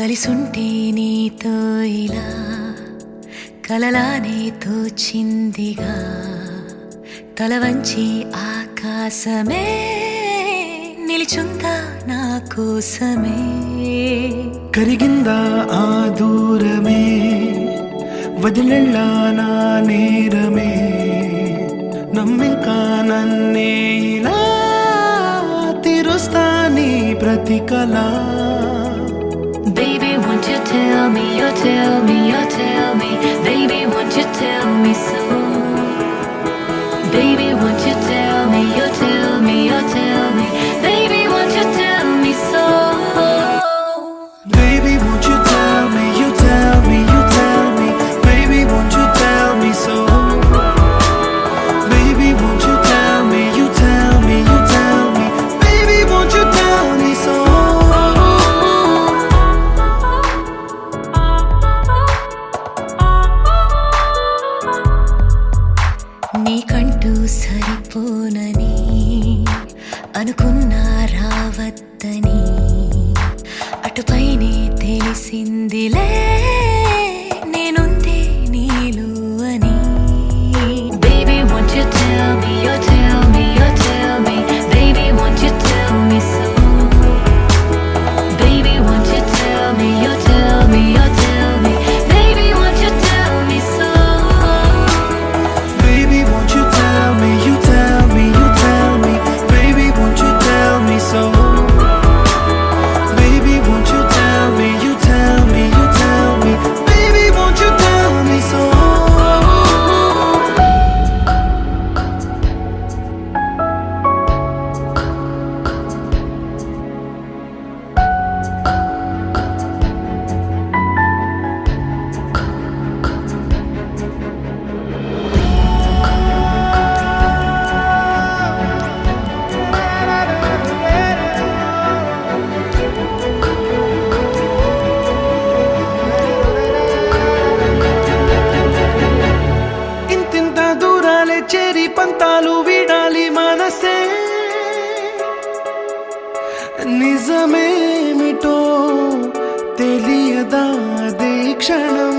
కలిసుంటే నీతో ఇలా కలలానే తోచిందిగా తల వంచి ఆకాశమే నిలిచుందా నా కోసమే కరిగిందా ఆ దూరమే వదిలెళ్ళా నా నేరమే నమ్మింకా నన్నే ఇలా తీరుస్తా నీ ప్రతి కళ Baby, won't you tell me, you tell me, you tell me Baby, won't you tell me so Baby, won't you tell me, you tell me, you tell me Baby, won't you tell me so Baby, won't you tell me, you tell me, you tell me Baby, won't you tell me so Baby, won't you tell me, you tell me, you tell me Baby, won't you tell me so నీకంటూ సరిపోనని అనుకున్నా రావద్దని అటుపైనే తెలిసిందిలే నేనుందే నీలో అని Baby, won't you tell me, you tell me, you tell me Baby, won't you tell me so Baby, won't you tell me, you tell me, you tell me Baby, won't you tell me so Baby, won't you tell me, you tell me, you tell me Baby, won't you tell me so Baby, won't you tell me, you tell me, you tell me Baby, won't you tell me so ఇంతింత దూరాలే చేరి పంతాలు వీడాలి మనసే నిజమేమిటో తెలియదా అదే క్షణం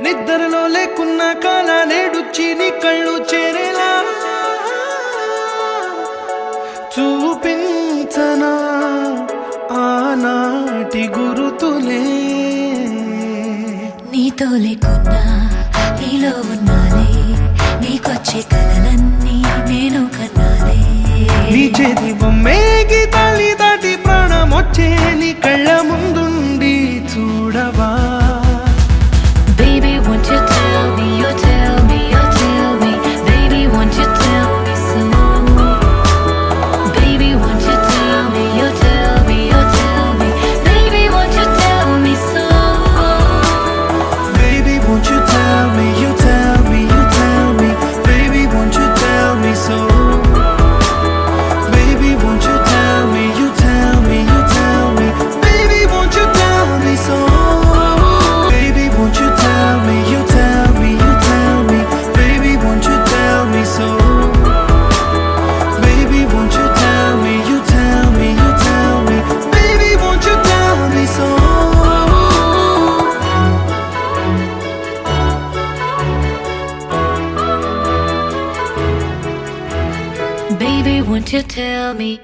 నిద్రలో లేకున్న కాల నేడుచ్చి నీ కళ్ళు చేరేలా చూపించనా ఆనాటి గురుతులే నీతో లేకున్నా నీలో ఉన్నాలే నీకొచ్చే కలలన్నీ నేను కన్నాలే నీ చేతి బొమ్మే గీతాలి దాటి ప్రాణం వచ్చే నీ కళ్ళ ముందుండి చూడవా Baby, won't you tell me, you tell me, you tell me Baby, won't you tell me so Baby, won't you tell me, you tell me, you tell me Baby, won't you tell me so Baby, won't you tell me, you tell me, you tell me Baby, won't you tell me so Baby, won't you tell me, you tell me, you tell me Baby, won't you tell me so Baby, won't you tell me, you tell me, you tell me Baby, won't you tell me so Baby, won't you tell me, you tell me, you tell me Baby, won't you tell me so Baby, won't you tell me